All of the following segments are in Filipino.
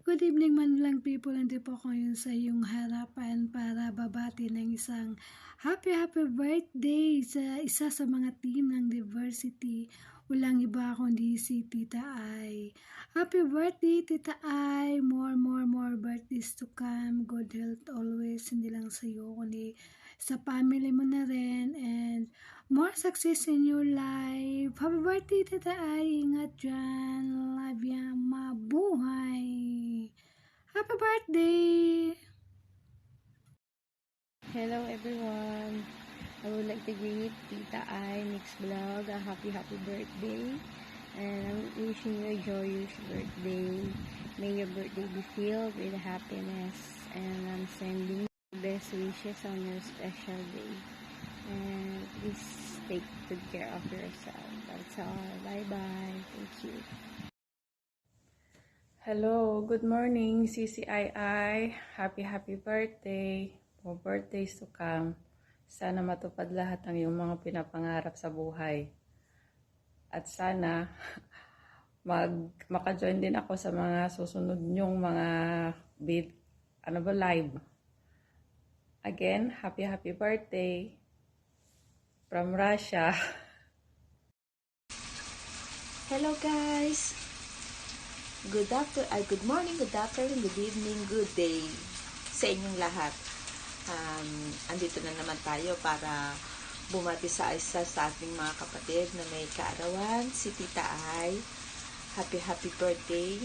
Good evening man lang people, hindi po ako ngayon sa iyong harapan para babati ng isang happy birthday sa isa sa mga team ng diversity. Walang iba kundi si Tita Ai. Happy birthday Tita Ai, more birthdays to come, good health always, hindi lang sa iyo kundi sa family mo na rin, and more success in your life. Happy birthday Tita Ai, ingat dyan, love ya, mabuhay. Happy birthday! Hello everyone! I would like to greet Tita I Mix Vlog a happy birthday, and I'm wishing you a joyous birthday. May your birthday be filled with happiness, and I'm sending you best wishes on your special day. And please take good care of yourself. That's all. Bye bye. Thank you. Hello, good morning, CCII. Happy birthday. More birthdays to come. Sana matupad lahat ng iyong mga pinapangarap sa buhay. At sana maka-join din ako sa mga susunod nyong mga live. Again, happy birthday from Russia. Hello guys! Good morning, good afternoon, good evening, good day sa inyong lahat. Andito na naman tayo para bumati sa isa sa ating mga kapatid na may kaarawan, si Tita Ai. Happy birthday.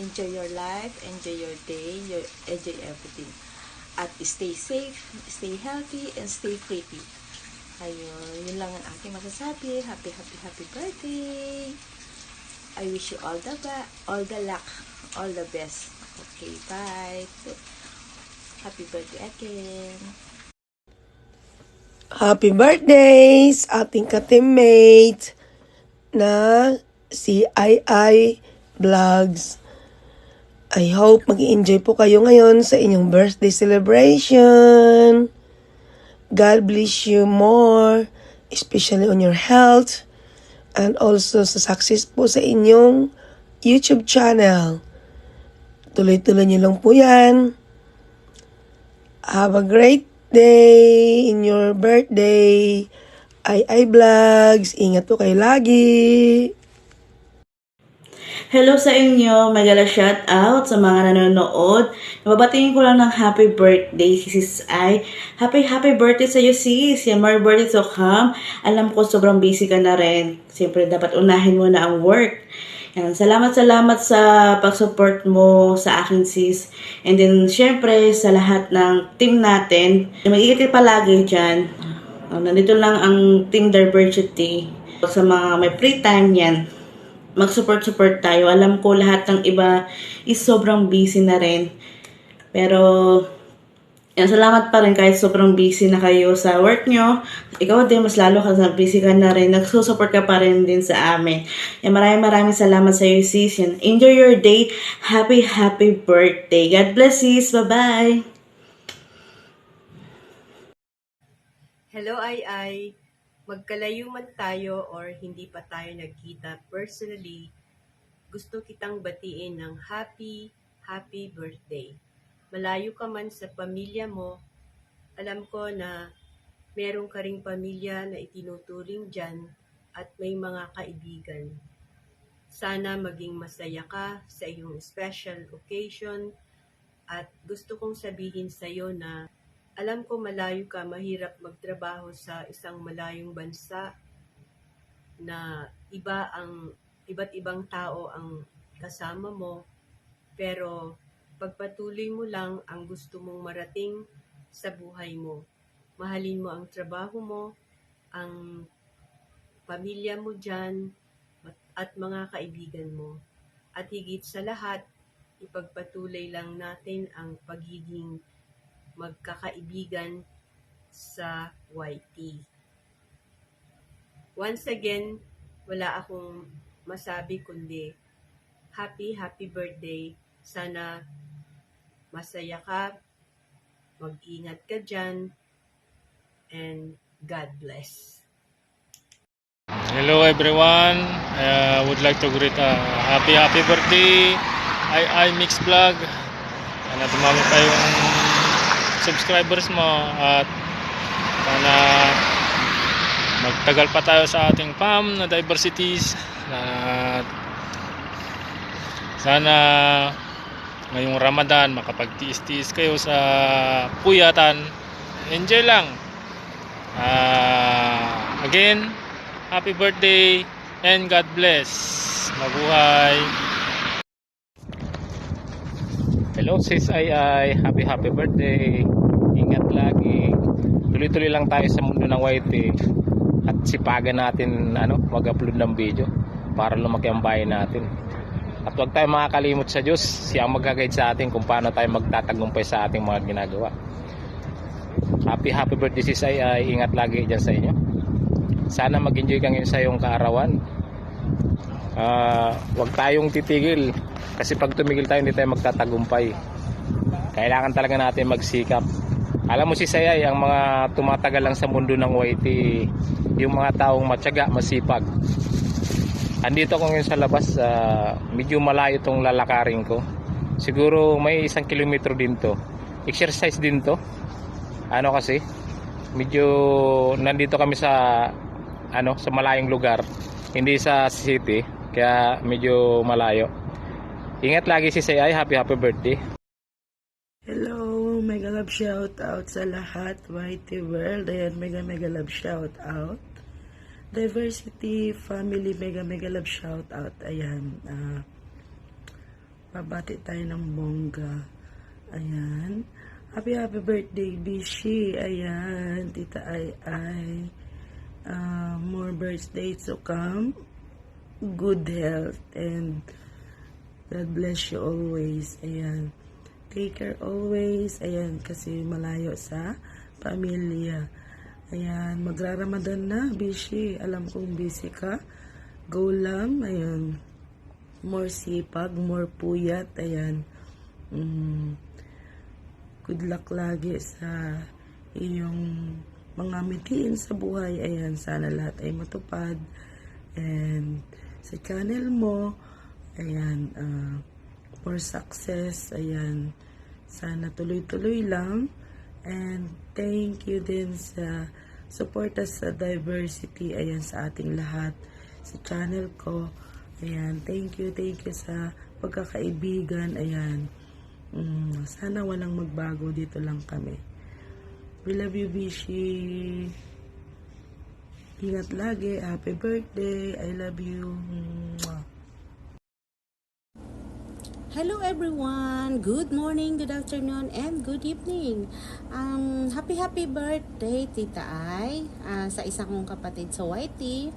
Enjoy your life, enjoy your day, enjoy everything. At stay safe, stay healthy, and stay pretty. Ayun, yun lang ang aking masasabi. Happy birthday. I wish you all the luck, all the best. Okay, bye. Happy birthday again. Happy birthday sa ating ka-teammate na si II Vlogs. I hope mag-enjoy po kayo ngayon sa inyong birthday celebration. God bless you more, especially on your health, and also sa success po sa inyong YouTube channel. Tuloy-tuloy niyo lang po yan. Have a great day in your birthday. II Vlogs. Ingat po kayo lagi. Hello sa inyo, magala shout out sa mga nanonood. Nababatingin ko lang ng happy birthday si Sis Ai. Happy birthday sa iyo sis. Yan, more birthday to come. Alam ko sobrang busy ka na rin. Siyempre dapat unahin mo na ang work. Yan, salamat sa pag-support mo sa akin sis. And then syempre sa lahat ng team natin. Mag-iingat palagi dyan. Nandito lang ang Team Diversity. Sa mga may free time yan, mag-support tayo. Alam ko lahat ng iba is sobrang busy na rin. Pero, yan, salamat pa rin kahit sobrang busy na kayo sa work nyo. Ikaw din, mas lalo ka na busy ka na rin. Nagsusupport ka pa rin din sa amin. Yan, maraming salamat sa iyo, sis. Yan, enjoy your day. Happy birthday. God bless, sis. Bye-bye. Hello, Ai. Magkalayo man tayo or hindi pa tayo nagkita personally, gusto kitang batiin ng happy birthday. Malayo ka man sa pamilya mo, alam ko na meron ka ring pamilya na itinuturing dyan at may mga kaibigan. Sana maging masaya ka sa iyong special occasion at gusto kong sabihin sa iyo na alam ko malayo ka, mahirap magtrabaho sa isang malayong bansa na iba't ibang tao ang kasama mo, pero pagpatuloy mo lang ang gusto mong marating sa buhay mo. Mahalin mo ang trabaho mo, ang pamilya mo dyan, at mga kaibigan mo. At higit sa lahat, ipagpatuloy lang natin ang pagiging magkakaibigan sa YT. Once again, wala akong masabi kundi happy birthday. Sana masaya ka, mag-ingat ka dyan, and God bless. Hello everyone. Would like to greet happy birthday I Mix Vlog. Sana dumami pa yung subscribers mo at sana magtagal pa tayo sa ating PAM na diversities. Sana ngayong Ramadan makapagtiis-tiis kayo sa puyatan. Enjoy lang. Again, happy birthday and God bless. Mabuhay. Hello sis Ai, happy birthday. Ingat lagi. Tuloy-tuloy lang tayo sa mundo ng YT at sipagan natin mag-upload ng video para lumaki ang bayan natin. At huwag tayo makakalimot sa Diyos. Siya ang mag-guide sa atin kung paano tayo magtatagumpay sa ating mga ginagawa. Happy birthday sis Ai. Ingat lagi dyan sa inyo. Sana mag-enjoy ka ngayon sa iyong kaarawan. Huwag tayong titigil kasi pag tumigil tayo hindi tayo magtatagumpay. Kailangan talaga natin magsikap. Alam mo si Sayay, ang mga tumatagal lang sa mundo ng YT, yung mga taong matyaga, masipag. Andito ako ngayon sa labas, medyo malayo tong lalakarin ko. Siguro may 1 kilometro din to. Exercise din to. Kasi medyo nandito kami sa sa malayong lugar, hindi sa city, kaya medyo malayo. Ingat lagi si Sayay. Happy birthday. Hello, mega love shout out sa lahat, YT World. Ayan, mega love shout out. Diversity family, mega love shout out. Ayan, pabati tayo ng bongga. Ayan, happy birthday Bishi. Ayan, Tita Ai. More birthdays to come. Good health and God bless you always. Ayan, take care always. Ayan, kasi malayo sa pamilya. Ayan, magra-Ramadan na, Bishi. Alam kong busy ka. Go lang. Ayan, more sipag, more puyat. Ayan, good luck lagi sa iyong mga mitiin sa buhay. Ayan, sana lahat ay matupad. And sa channel mo, ayan, for success. Ayan, sana tuloy-tuloy lang. And thank you din sa suporta sa diversity. Ayan, sa ating lahat. Sa channel ko. Ayan, thank you sa pagkakaibigan. Ayan, sana walang magbago. Dito lang kami. We love you, Bishi. Ingat lagi. Happy birthday. I love you. Mwah. Hello everyone. Good morning, good afternoon, and good evening. Happy birthday, Tita Ai, sa isa kong kapatid sa YT.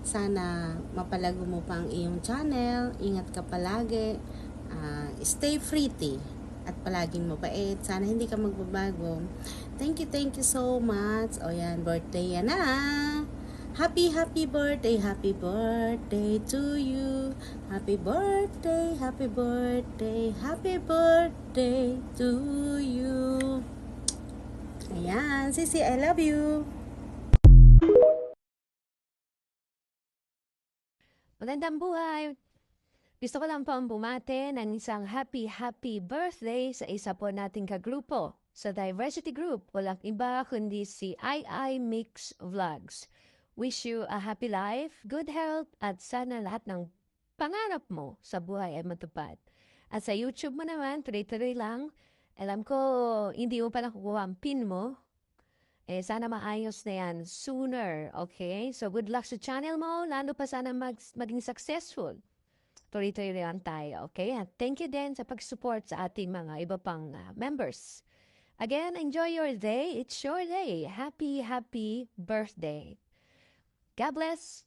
Sana mapalago mo pa ang iyong channel. Ingat ka palagi. Stay pretty. At palaging mabait. Sana hindi ka magbabago. Thank you so much. O yan, birthday yan na. Happy birthday to you. Happy birthday to you. Ayan, Sisi, I love you. Magandang buhay. Gusto ko lang pong bumate ng isang happy birthday sa isa po nating kagrupo sa Diversity Group. Walang iba kundi si I Mix Vlogs. Wish you a happy life, good health, at sana lahat ng pangarap mo sa buhay ay matupad. At sa YouTube mo naman, tuloy-tuloy lang. Alam ko, hindi mo pa nakukuha ang pin mo. Sana maayos na yan sooner, okay? So good luck sa channel mo, lalo pa sana maging successful. Tuloy-tuloy lang tayo, okay? At thank you din sa pag-support sa ating mga iba pang members. Again, enjoy your day. It's your day. Happy birthday. God bless.